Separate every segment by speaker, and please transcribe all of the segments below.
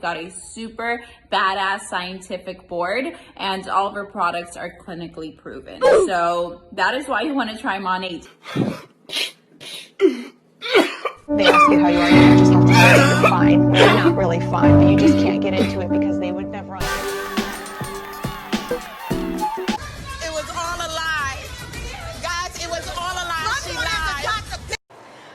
Speaker 1: Got a super badass scientific board, and all of our products are clinically proven. So that is why you want to try Monat.
Speaker 2: They ask you how you are, you just have to say that you're fine. Well, you're not really fine, but you just can't get into it because they would never understand.
Speaker 3: It was all a lie. Guys, it was all a lie. She lied.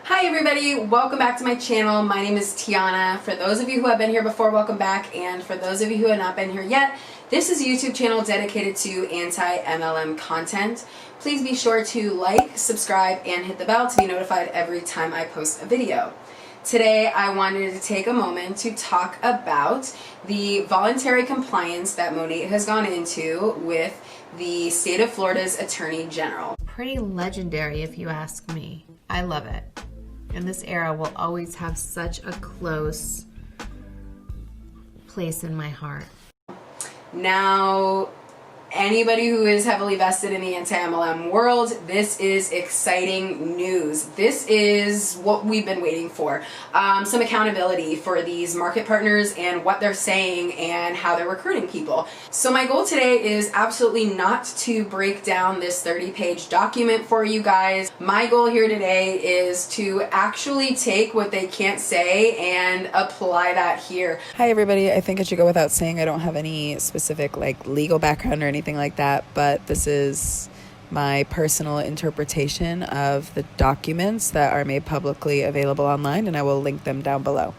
Speaker 4: Hi everybody, welcome back to my channel. My name is Tiana. For those of you who have been here before, welcome back. And for those of you who have not been here yet, this is a YouTube channel dedicated to anti-MLM content. Please be sure to like, subscribe, and hit the bell to be notified every time I post a video. Today I wanted to take a moment to talk about the voluntary compliance that Monat has gone into with the state of Florida's Attorney General.
Speaker 5: Pretty legendary if you ask me. I love it. And this era will always have such a close place in my heart.
Speaker 4: Now, anybody who is heavily vested in the anti-MLM world, this is exciting news. This is what we've been waiting for. Some accountability for these market partners and what they're saying and how they're recruiting people. So my goal today is absolutely not to break down this 30-page document for you guys. My goal here today is to actually take what they can't say and apply that here.
Speaker 6: Hi everybody, I think it should go without saying I don't have any specific legal background or anything like that, but this is my personal interpretation of the documents that are made publicly available online, and I will link them down below.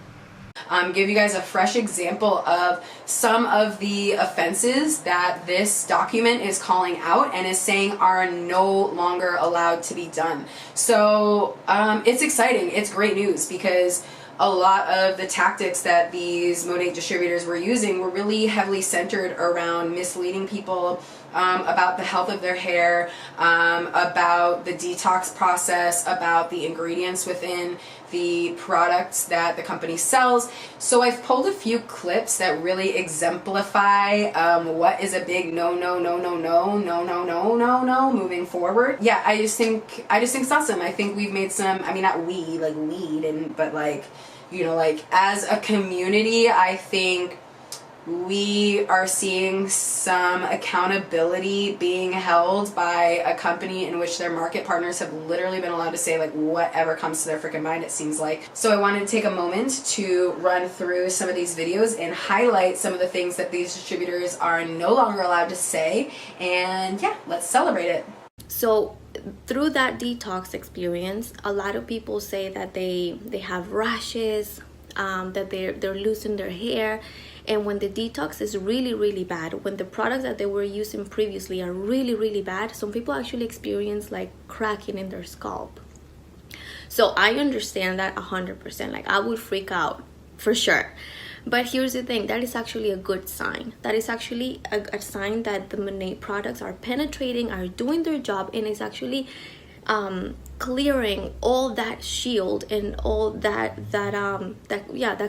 Speaker 4: Give you guys a fresh example of some of the offenses that this document is calling out and is saying are no longer allowed to be done. So it's exciting. It's great news because a lot of the tactics that these Monat distributors were using were really heavily centered around misleading people about the health of their hair, about the detox process, about the ingredients within the products that the company sells. So I've pulled a few clips that really exemplify what is a big no moving forward. Yeah, I just think it's awesome. I think we've made some, I mean, not we, like weed, but you know, as a community, I think we are seeing some accountability being held by a company in which their market partners have literally been allowed to say whatever comes to their freaking mind, it seems like. So I wanted to take a moment to run through some of these videos and highlight some of the things that these distributors are no longer allowed to say, and yeah, let's celebrate it.
Speaker 7: So through that detox experience, a lot of people say that they have rashes, that they're losing their hair. And when the detox is really bad, when the products that they were using previously are really bad, some people actually experience cracking in their scalp. So I understand that 100%. I would freak out for sure. But here's the thing, that is actually a good sign. That is actually a sign that the Monat products are penetrating, are doing their job, and it's actually clearing all that shield and all that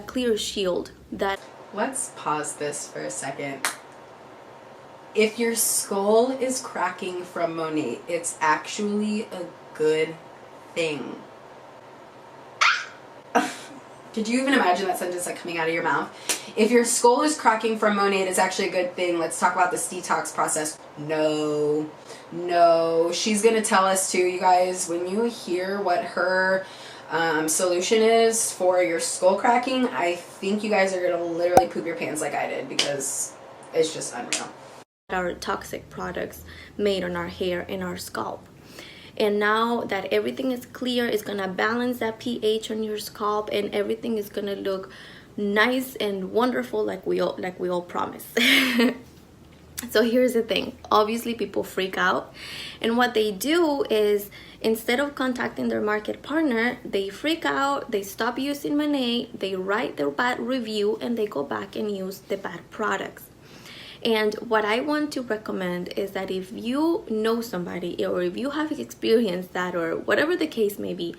Speaker 7: clear shield that.
Speaker 4: Let's pause this for a second. If your skull is cracking from Monat, it's actually a good thing. Could you even imagine that sentence coming out of your mouth? If your skull is cracking from Monat, it's actually a good thing. Let's talk about this detox process. No. She's gonna tell us to, you guys, when you hear what her solution is for your skull cracking, I think you guys are gonna literally poop your pants like I did, because it's just unreal.
Speaker 7: Our toxic products made on our hair and our scalp. And now that everything is clear, it's gonna balance that pH on your scalp, and everything is gonna look nice and wonderful like we all promise. So here's the thing, obviously people freak out, and what they do is, instead of contacting their market partner, they freak out, they stop using Monat, they write their bad review, and they go back and use the bad products. And what I want to recommend is that if you know somebody, or if you have experienced that, or whatever the case may be,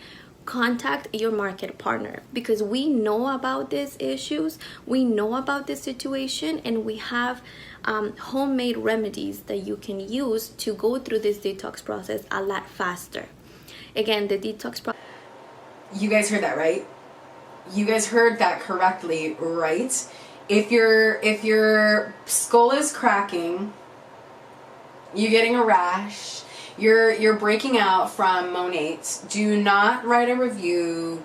Speaker 7: contact your market partner, because we know about these issues, we know about this situation, and we have homemade remedies that you can use to go through this detox process a lot faster. Again, the detox process.
Speaker 4: You guys heard that, right? You guys heard that correctly, right? If your skull is cracking, you're getting a rash, you're breaking out from Monat, do not write a review.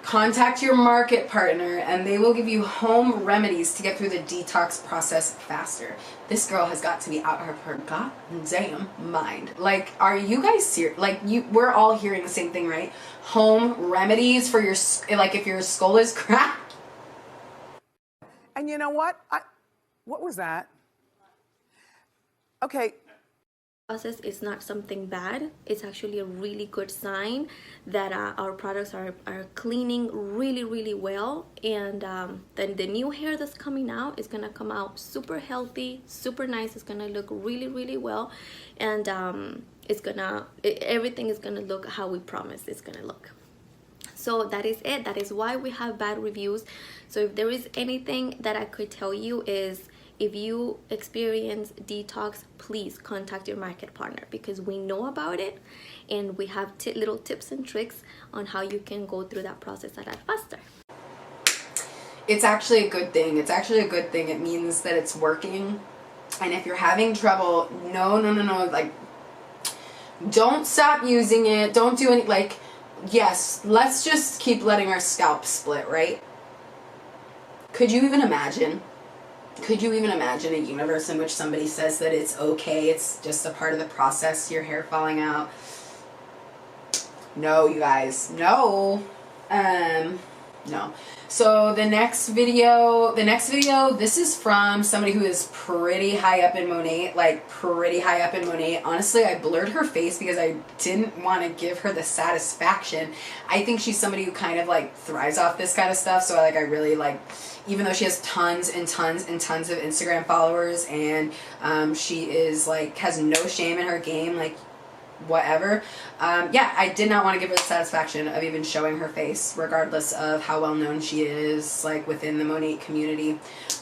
Speaker 4: Contact your market partner and they will give you home remedies to get through the detox process faster. This girl has got to be out of her goddamn mind. Like, are you guys serious? Like, we're all hearing the same thing, right? Home remedies for your, like, if your skull is cracked.
Speaker 3: And you know what? What was that? Okay.
Speaker 7: Process is not something bad. It's actually a really good sign that our products are cleaning really well, and then the new hair that's coming out is gonna come out super healthy, super nice. It's gonna look really well, and everything is gonna look how we promised it's gonna look. So that is it. That is why we have bad reviews. So if there is anything that I could tell you is, if you experience detox, please contact your market partner, because we know about it and we have little tips and tricks on how you can go through that process a lot faster.
Speaker 4: It's actually a good thing. It's actually a good thing. It means that it's working. And if you're having trouble, no, like, don't stop using it. Don't do any, like, yes, let's just keep letting our scalp split, right? Could you even imagine? Could you even imagine a universe in which somebody says that it's okay, it's just a part of the process, your hair falling out? No, you guys, no. No. So the next video, this is from somebody who is pretty high up in Monat, like pretty high up in Monat. Honestly, I blurred her face because I didn't want to give her the satisfaction. I think she's somebody who kind of like thrives off this kind of stuff. So I really like, even though she has tons and tons and tons of Instagram followers, and she is like, has no shame in her game, like, whatever. Yeah, I did not want to give her the satisfaction of even showing her face, regardless of how well known she is, like, within the Monat community.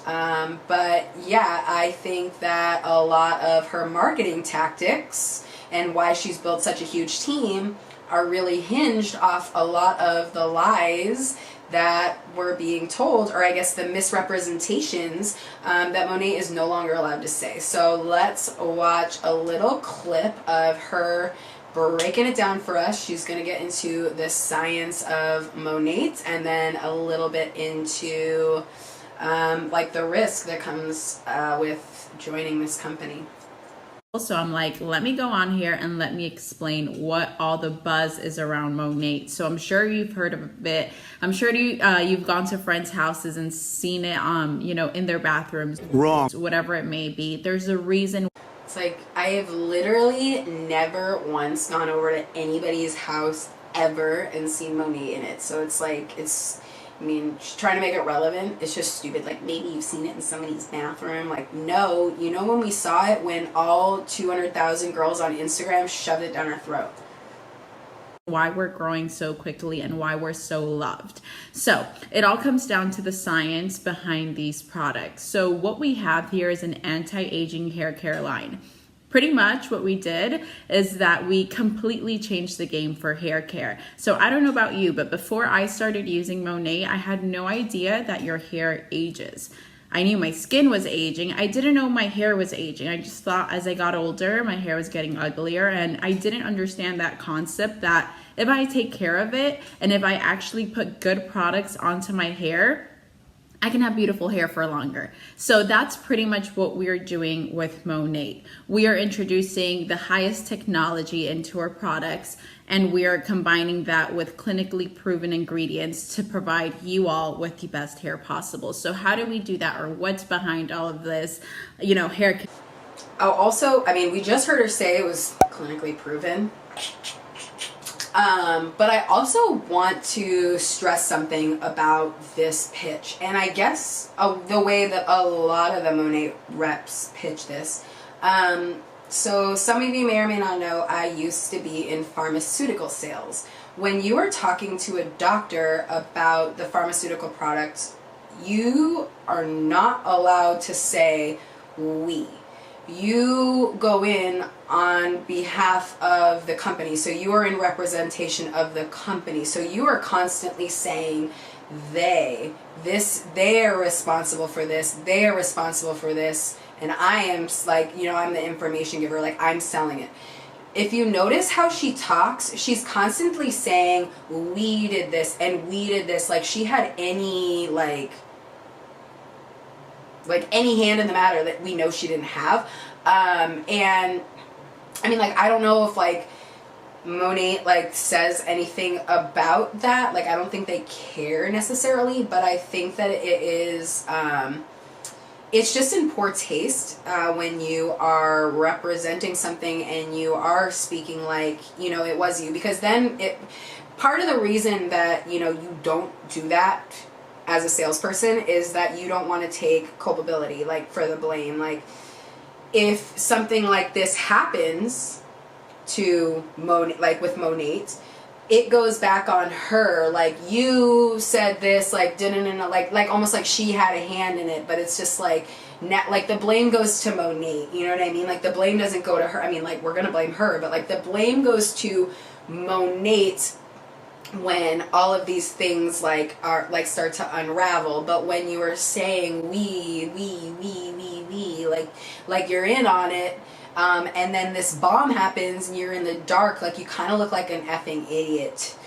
Speaker 4: But yeah, I think that a lot of her marketing tactics and why she's built such a huge team are really hinged off a lot of the lies that were being told, or I guess the misrepresentations that Monat is no longer allowed to say. So let's watch a little clip of her breaking it down for us. She's going to get into the science of Monat, and then a little bit into like the risk that comes with joining this company.
Speaker 1: So I'm like, let me go on here and let me explain what all the buzz is around Monat. So I'm sure you've heard of it. I'm sure you've gone to friends' houses and seen it, you know, in their bathrooms. Wrong. Whatever it may be. There's a reason.
Speaker 4: It's like, I have literally never once gone over to anybody's house ever and seen Monat in it. So it's like, I mean, she's trying to make it relevant. It's just stupid. Like, maybe you've seen it in somebody's bathroom. Like, no. You know when we saw it? When all 200,000 girls on Instagram shoved it down our throat.
Speaker 1: Why we're growing so quickly and why we're so loved. So it all comes down to the science behind these products. So what we have here is an anti-aging hair care line. Pretty much what we did is that we completely changed the game for hair care. So I don't know about you, but before I started using Monat, I had no idea that your hair ages. I knew my skin was aging. I didn't know my hair was aging. I just thought as I got older, my hair was getting uglier, and I didn't understand that concept that if I take care of it and if I actually put good products onto my hair, I can have beautiful hair for longer. So that's pretty much what we're doing with Monat. We are introducing the highest technology into our products, and we are combining that with clinically proven ingredients to provide you all with the best hair possible. So how do we do that, or what's behind all of this, you know, hair?
Speaker 4: Oh, also, I mean, we just heard her say it was clinically proven. But I also want to stress something about this pitch, and I guess the way that a lot of the Monat reps pitch this. So some of you may or may not know, I used to be in pharmaceutical sales. When you are talking to a doctor about the pharmaceutical product, you are not allowed to say we. You go in on behalf of the company, so you are in representation of the company. So you are constantly saying they, they're responsible for this, they're responsible for this, and I am like, you know, I'm the information giver, like I'm selling it. If you notice how she talks, she's constantly saying, we did this and we did this, like she had any like any hand in the matter that we know she didn't have. And I mean, like, I don't know if like Monat like says anything about that. Like, I don't think they care necessarily, but I think that it is, it's just in poor taste when you are representing something and you are speaking like, you know, it was you, because then part of the reason that, you know, you don't do that as a salesperson is that you don't want to take culpability, like for the blame. Like if something like this happens to Monat, like with Monat, it goes back on her, like you said this, like didn't, like almost like she had a hand in it, but it's just like like the blame goes to Monat, you know what I mean? Like the blame doesn't go to her. I mean, like we're gonna blame her, but like the blame goes to Monat when all of these things like are like start to unravel. But when you are saying we, like you're in on it, and then this bomb happens and you're in the dark, like you kind of look like an effing idiot.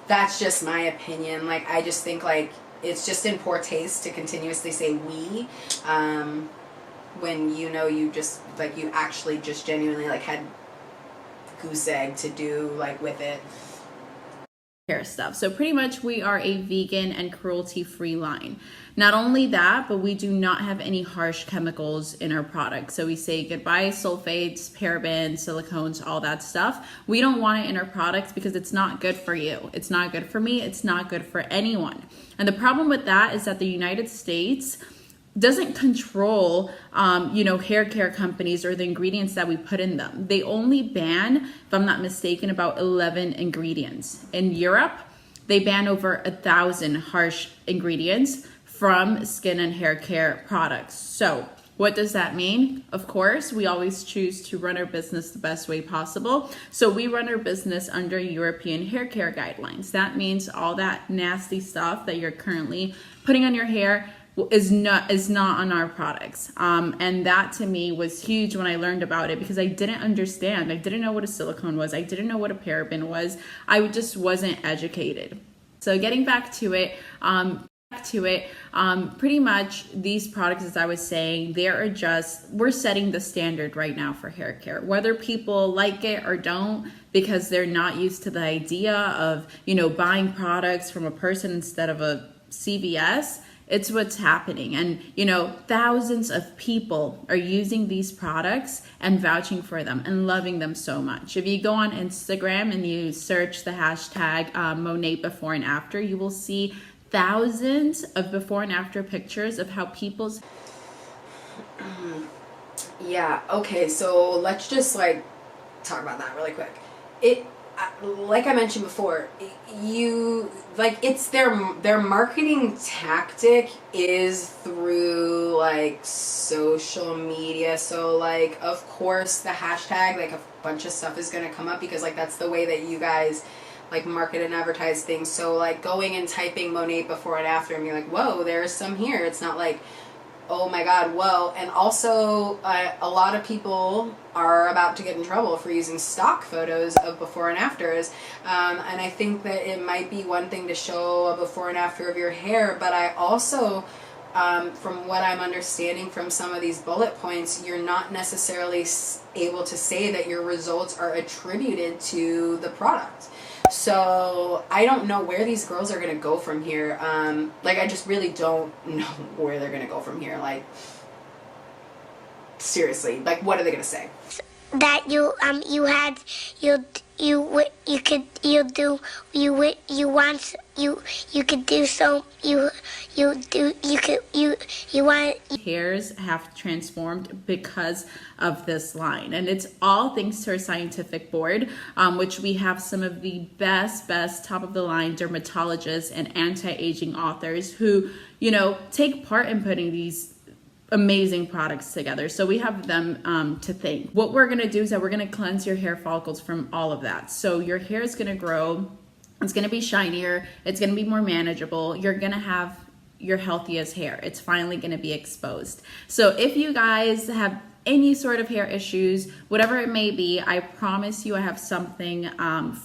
Speaker 4: That's just my opinion. Like I just think like it's just in poor taste to continuously say we, when you know you just like you actually just genuinely like had goose egg to do like with it.
Speaker 1: Hair stuff. So pretty much we are a vegan and cruelty free line. Not only that, but we do not have any harsh chemicals in our product. So we say goodbye sulfates, parabens, silicones, all that stuff. We don't want it in our products because it's not good for you. It's not good for me. It's not good for anyone. And the problem with that is that the United States doesn't control, you know, hair care companies or the ingredients that we put in them. They only ban, if I'm not mistaken, about 11 ingredients. In Europe, they ban over 1,000 harsh ingredients from skin and hair care products. So what does that mean? Of course, we always choose to run our business the best way possible. So we run our business under European hair care guidelines. That means all that nasty stuff that you're currently putting on your hair is not on our products. And that to me was huge when I learned about it, because I didn't understand. I didn't know what a silicone was. I didn't know what a paraben was. I just wasn't educated. So getting back to it, pretty much these products, as I was saying, we're setting the standard right now for hair care, whether people like it or don't, because they're not used to the idea of, you know, buying products from a person instead of a CVS. It's what's happening. And, you know, thousands of people are using these products and vouching for them and loving them so much. If you go on Instagram and you search the hashtag Monat before and after, you will see thousands of before and after pictures of how people's...
Speaker 4: Yeah, okay, so let's just like talk about that really quick. Like I mentioned before, it's their marketing tactic is through like social media. So like, of course the hashtag, like a bunch of stuff is going to come up because like that's the way that you guys like market and advertise things. So like going and typing Monat before and after and being like, whoa, there's some here. It's not like, oh my god, whoa. And also a lot of people are about to get in trouble for using stock photos of before and afters, and I think that it might be one thing to show a before and after of your hair, but I also, from what I'm understanding from some of these bullet points, you're not necessarily able to say that your results are attributed to the product. So I don't know where these girls are going to go from here. Like, I just really don't know where they're going to go from here. Like, seriously, like, what are they going to say?
Speaker 8: That you
Speaker 1: Hairs have transformed because of this line, and it's all thanks to our scientific board, which we have some of the best top of the line dermatologists and anti-aging authors who, you know, take part in putting these amazing products together. So we have them to thank. What we're going to do is that we're going to cleanse your hair follicles from all of that. So your hair is going to grow It's going to be shinier. It's going to be more manageable. You're going to have your healthiest hair. It's finally going to be exposed. So if you guys have any sort of hair issues, whatever it may be, I promise you I have something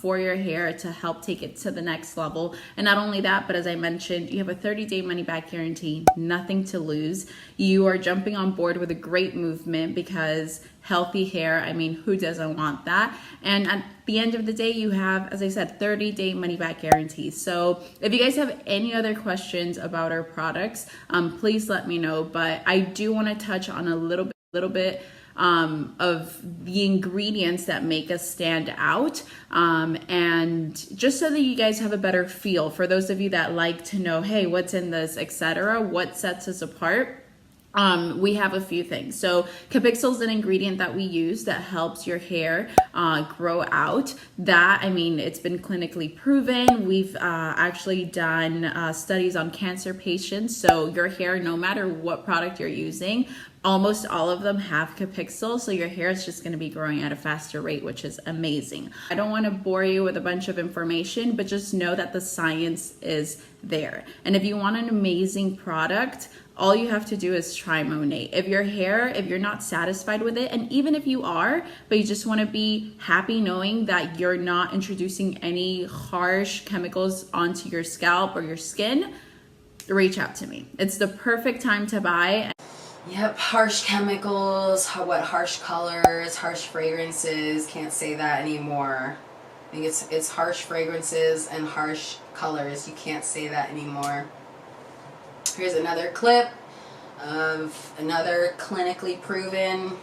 Speaker 1: for your hair to help take it to the next level. And not only that, but as I mentioned, you have a 30-day money-back guarantee, nothing to lose. You are jumping on board with a great movement because healthy hair, I mean, who doesn't want that? And at the end of the day, you have, as I said, 30-day money-back guarantee. So if you guys have any other questions about our products, please let me know. But I do want to touch on a little bit of the ingredients that make us stand out, and just so that you guys have a better feel, for those of you that like to know, hey, what's in this, etc., what sets us apart. We have a few things. So Capixyl is an ingredient that we use that helps your hair grow out. That, I mean, it's been clinically proven. We've actually done studies on cancer patients. So your hair, no matter what product you're using, almost all of them have Capixyl, so your hair is just going to be growing at a faster rate, which is amazing. I don't want to bore you with a bunch of information, but just know that the science is there. And if you want an amazing product, all you have to do is try Monat. If you're not satisfied with it, and even if you are, but you just want to be happy knowing that you're not introducing any harsh chemicals onto your scalp or your skin, reach out to me. It's the perfect time to buy.
Speaker 4: Yep, harsh chemicals, harsh colors, harsh fragrances, can't say that anymore. I think it's harsh fragrances and harsh colors, you can't say that anymore. Here's another clip of another clinically proven.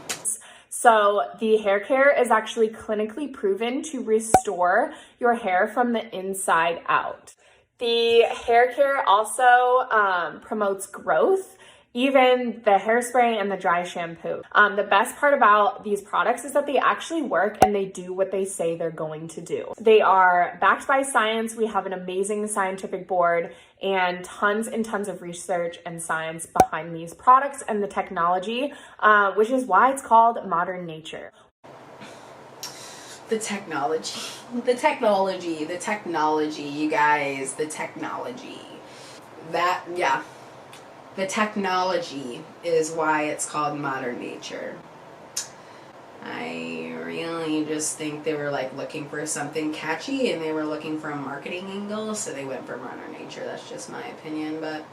Speaker 8: So the hair care is actually clinically proven to restore your hair from the inside out. The hair care also promotes growth, even the hairspray and the dry shampoo. The best part about these products is that they actually work and they do what they say they're going to do. They are backed by science. We have an amazing scientific board and tons of research and science behind these products and the technology, which is why it's called modern nature.
Speaker 4: The technology, you guys, the technology. The technology is why it's called modern nature. I really just think they were like looking for something catchy and they were looking for a marketing angle, so they went for modern nature. That's just my opinion, but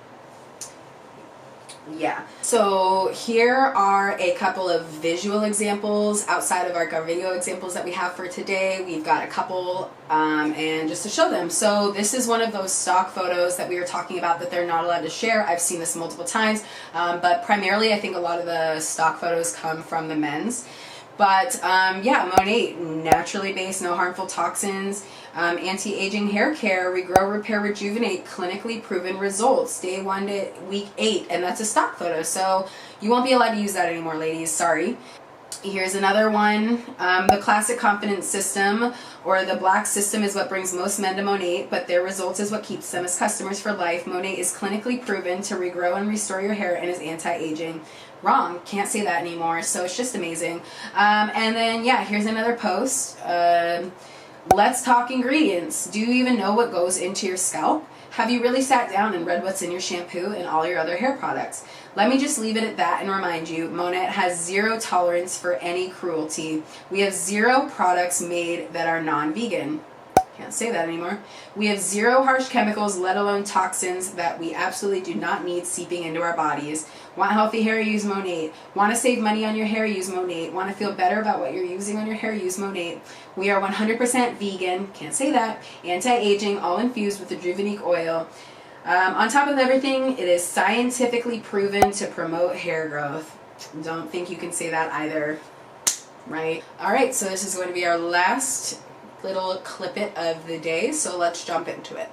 Speaker 4: yeah. So here are a couple of visual examples outside of our video examples that we have for today. We've got a couple and just to show them. So this is one of those stock photos that we were talking about that they're not allowed to share. I've seen this multiple times, but primarily I think a lot of the stock photos come from the men's. But yeah, Monat, naturally based, no harmful toxins, anti-aging hair care, regrow, repair, rejuvenate, clinically proven results, day 1 to week 8, and that's a stock photo, so you won't be allowed to use that anymore, ladies, sorry. Here's another one. The classic confidence system, or the black system, is what brings most men to Monat, but their results is what keeps them as customers for life. Monat is clinically proven to regrow and restore your hair and is anti-aging. Wrong, can't say that anymore, so it's just amazing. And then yeah, here's another post. Let's talk ingredients. Do you even know what goes into your scalp? Have you really sat down and read what's in your shampoo and all your other hair products? Let me just leave it at that and remind you, Monat has zero tolerance for any cruelty. We have 0 products made that are non-vegan. Can't say that anymore. We have 0 harsh chemicals, let alone toxins that we absolutely do not need seeping into our bodies. Want healthy hair? Use Monat. Want to save money on your hair? Use Monat. Want to feel better about what you're using on your hair? Use Monat. We are 100% vegan. Can't say that. Anti-aging, all infused with the Juvenique oil. On top of everything, it is scientifically proven to promote hair growth. Don't think you can say that either, right? All right, so this is going to be our last little clip-it of the day, so let's jump into it.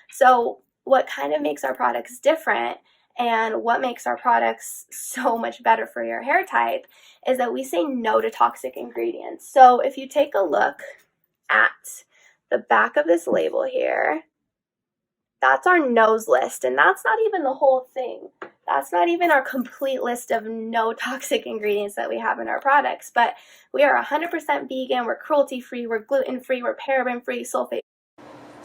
Speaker 9: So what kind of makes our products different and what makes our products so much better for your hair type is that we say no to toxic ingredients. So if you take a look at the back of this label here, that's our no's list, and that's not even the whole thing. That's not even our complete list of no toxic ingredients that we have in our products, but we are 100% vegan, we're cruelty-free, we're gluten-free, we're paraben-free, sulfate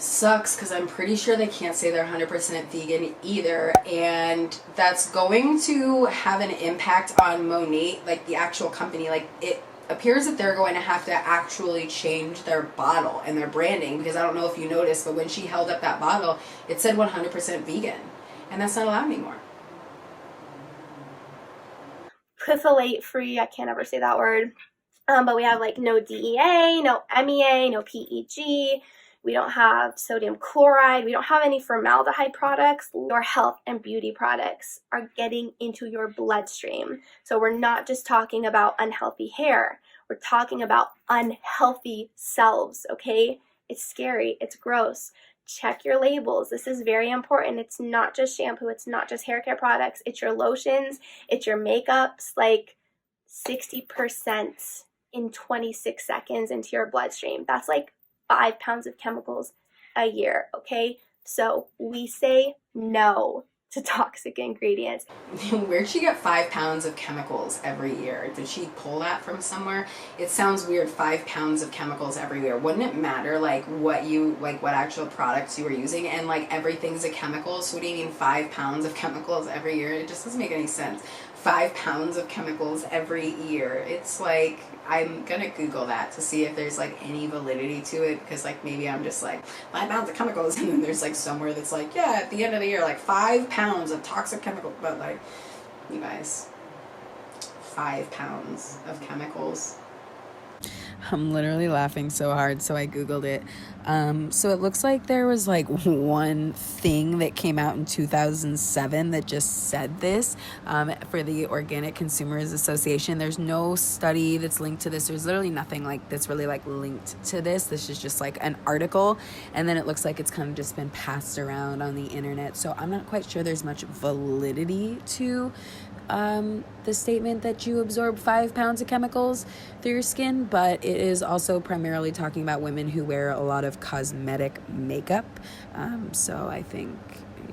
Speaker 4: Sucks, because I'm pretty sure they can't say they're 100% vegan either, and that's going to have an impact on Monat, like the actual company. Like, it appears that they're going to have to actually change their bottle and their branding, because I don't know if you noticed, but when she held up that bottle, it said 100% vegan, and that's not allowed anymore.
Speaker 9: Phthalate free, I can't ever say that word. But we have like no DEA, no MEA, no PEG. We don't have sodium chloride. We don't have any formaldehyde products. Your health and beauty products are getting into your bloodstream. So we're not just talking about unhealthy hair. We're talking about unhealthy cells, okay? It's scary. It's gross. Check your labels. This is very important. It's not just shampoo. It's not just hair care products. It's your lotions. It's your makeups. Like 60% in 26 seconds into your bloodstream. That's like 5 pounds of chemicals a year, okay? So we say no to toxic ingredients.
Speaker 4: Where'd she get 5 pounds of chemicals every year? Did she pull that from somewhere? It sounds weird, 5 pounds of chemicals every year. Wouldn't it matter like what actual products you were using, and like everything's a chemical? So what do you mean 5 pounds of chemicals every year? It just doesn't make any sense. 5 pounds of chemicals every year. It's like, I'm gonna Google that to see if there's like any validity to it, because like maybe I'm just like 5 pounds of chemicals, and then there's like somewhere that's like, yeah, at the end of the year like 5 pounds of toxic chemicals. But like, you guys, 5 pounds of chemicals.
Speaker 6: I'm literally laughing so hard, so I Googled it. So it looks like there was like one thing that came out in 2007 that just said this for the Organic Consumers Association. There's no study that's linked to this. There's literally nothing like that's really like linked to this. This is just like an article, and then it looks like it's kind of just been passed around on the internet. So I'm not quite sure there's much validity to the statement that you absorb 5 pounds of chemicals through your skin, but it is also primarily talking about women who wear a lot of cosmetic makeup. So I think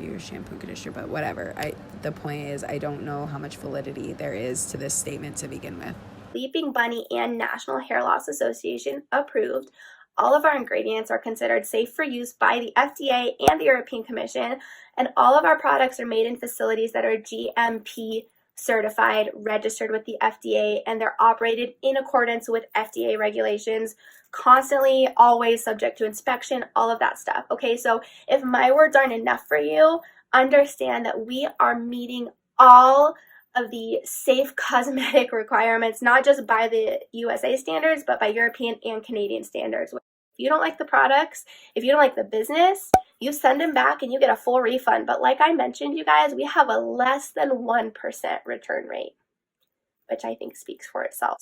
Speaker 6: your shampoo and conditioner, but whatever. The point is, I don't know how much validity there is to this statement to begin with.
Speaker 9: Leaping Bunny and National Hair Loss Association approved. All of our ingredients are considered safe for use by the FDA and the European Commission, and all of our products are made in facilities that are GMP certified, registered with the FDA, and they're operated in accordance with FDA regulations, constantly, always subject to inspection, all of that stuff. Okay, so if my words aren't enough for you, understand that we are meeting all of the safe cosmetic requirements, not just by the USA standards, but by European and Canadian standards. If you don't like the products, if you don't like the business, you send them back and you get a full refund. But like I mentioned, you guys, we have a less than 1% return rate, which I think speaks for itself.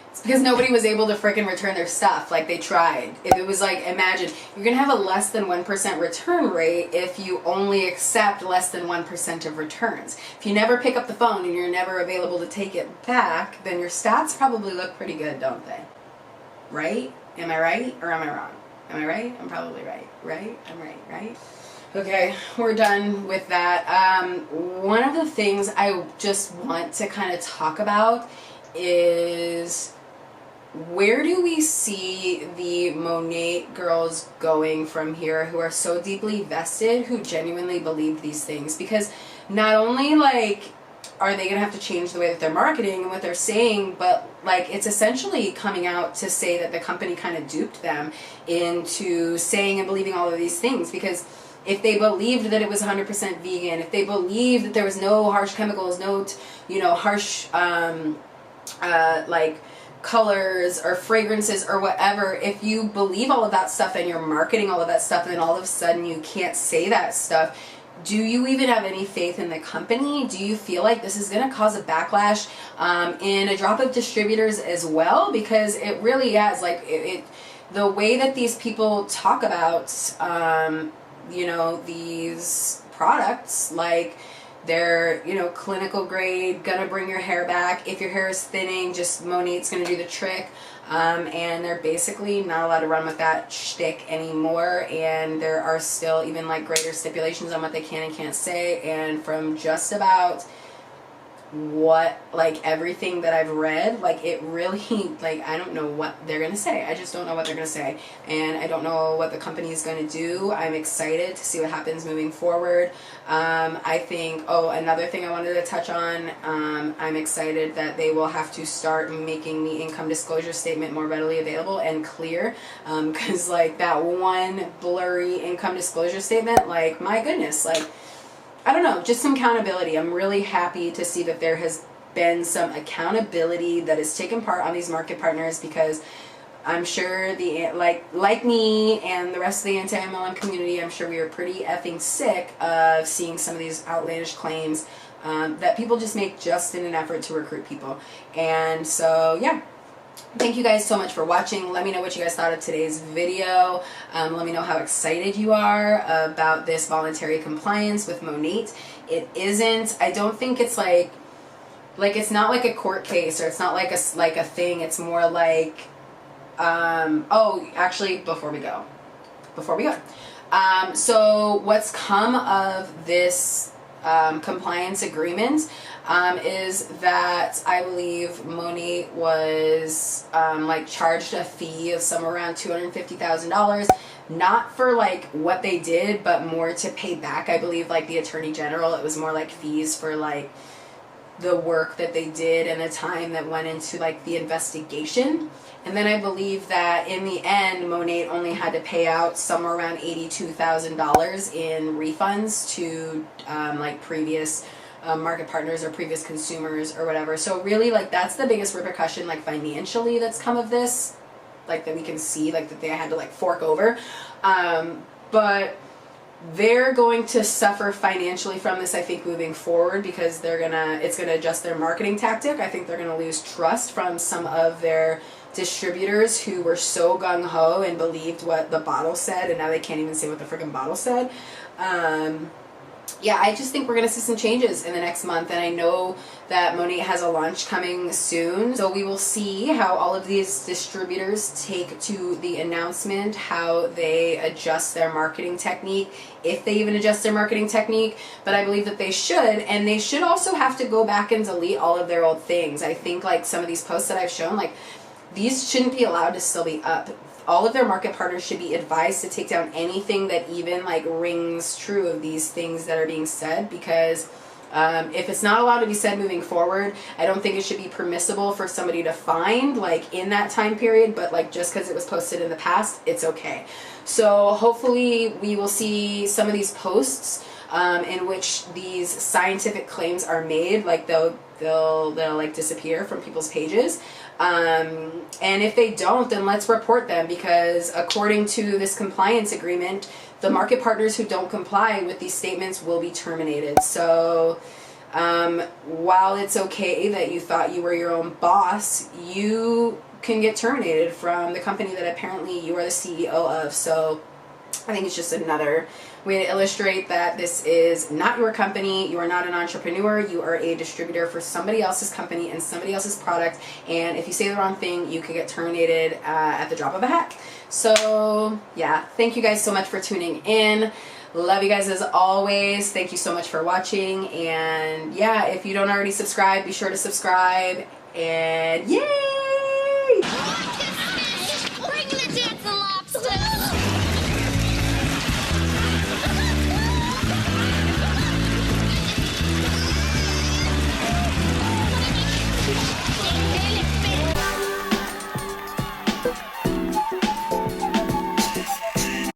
Speaker 4: It's because nobody was able to freaking return their stuff. Like, they tried. If it was like, imagine, you're going to have a less than 1% return rate if you only accept less than 1% of returns. If you never pick up the phone and you're never available to take it back, then your stats probably look pretty good, don't they? Right? Am I right or am I wrong? Am I right? I'm probably right. Right? I'm right, right? Okay, we're done with that. One of the things I just want to kind of talk about is, where do we see the Monat girls going from here who are so deeply vested, who genuinely believe these things? Because not only like are they going to have to change the way that they're marketing and what they're saying, but like it's essentially coming out to say that the company kind of duped them into saying and believing all of these things. Because if they believed that it was 100% vegan, if they believed that there was no harsh chemicals, no harsh like colors or fragrances or whatever, if you believe all of that stuff and you're marketing all of that stuff, and then all of a sudden you can't say that stuff, do you even have any faith in the company? Do you feel like this is going to cause a backlash in a drop of distributors as well? Because it really has, like, the way that these people talk about these products, like they're clinical grade, gonna bring your hair back. If your hair is thinning, just Monat's gonna do the trick. And they're basically not allowed to run with that shtick anymore, and there are still even like greater stipulations on what they can and can't say. And from just about what, like, everything that I've read, like, it really, like, I don't know what they're gonna say. I just don't know what they're gonna say, and I don't know what the company is gonna do. I'm excited to see what happens moving forward. I think, oh, another thing I wanted to touch on, I'm excited that they will have to start making the income disclosure statement more readily available and clear, because, like, that one blurry income disclosure statement, like, my goodness, like, I don't know, just some accountability. I'm really happy to see that there has been some accountability that has taken part on these market partners, because I'm sure like me and the rest of the anti-MLM community, I'm sure we are pretty effing sick of seeing some of these outlandish claims that people just make just in an effort to recruit people. And so, yeah. Thank you guys so much for watching. Let me know what you guys thought of today's video. Let me know how excited you are about this voluntary compliance with Monat. It isn't, I don't think it's like it's not like a court case, or it's not like a thing. It's more like, oh, actually, before we go. So what's come of this compliance agreement is that I believe Monat was like charged a fee of somewhere around $250,000, not for like what they did, but more to pay back, I believe, like the Attorney General. It was more like fees for like the work that they did and the time that went into like the investigation. And then I believe that in the end, Monat only had to pay out somewhere around $82,000 in refunds to like previous market partners or previous consumers or whatever. So really, like, that's the biggest repercussion, like, financially that's come of this, like, that we can see, like, that they had to like fork over. But they're going to suffer financially from this, I think, moving forward, because it's gonna adjust their marketing tactic. I think they're gonna lose trust from some of their distributors who were so gung-ho and believed what the bottle said, and now they can't even say what the freaking bottle said. Yeah, I just think we're going to see some changes in the next month, and I know that Monat has a launch coming soon, so we will see how all of these distributors take to the announcement, how they adjust their marketing technique, if they even adjust their marketing technique, but I believe that they should, and they should also have to go back and delete all of their old things. I think, like, some of these posts that I've shown, like, these shouldn't be allowed to still be up. All of their market partners should be advised to take down anything that even like rings true of these things that are being said, because if it's not allowed to be said moving forward, I don't think it should be permissible for somebody to find like in that time period, but like just because it was posted in the past, it's okay. So hopefully we will see some of these posts in which these scientific claims are made, like they'll like disappear from people's pages. And if they don't, then let's report them, because according to this compliance agreement, the market partners who don't comply with these statements will be terminated. So while it's okay that you thought you were your own boss, you can get terminated from the company that apparently you are the CEO of. So I think it's just another way to illustrate that this is not your company. You are not an entrepreneur. You are a distributor for somebody else's company and somebody else's product. And if you say the wrong thing, you could get terminated at the drop of a hat. So yeah, thank you guys so much for tuning in. Love you guys as always. Thank you so much for watching. And yeah, if you don't already subscribe, be sure to subscribe. And yay!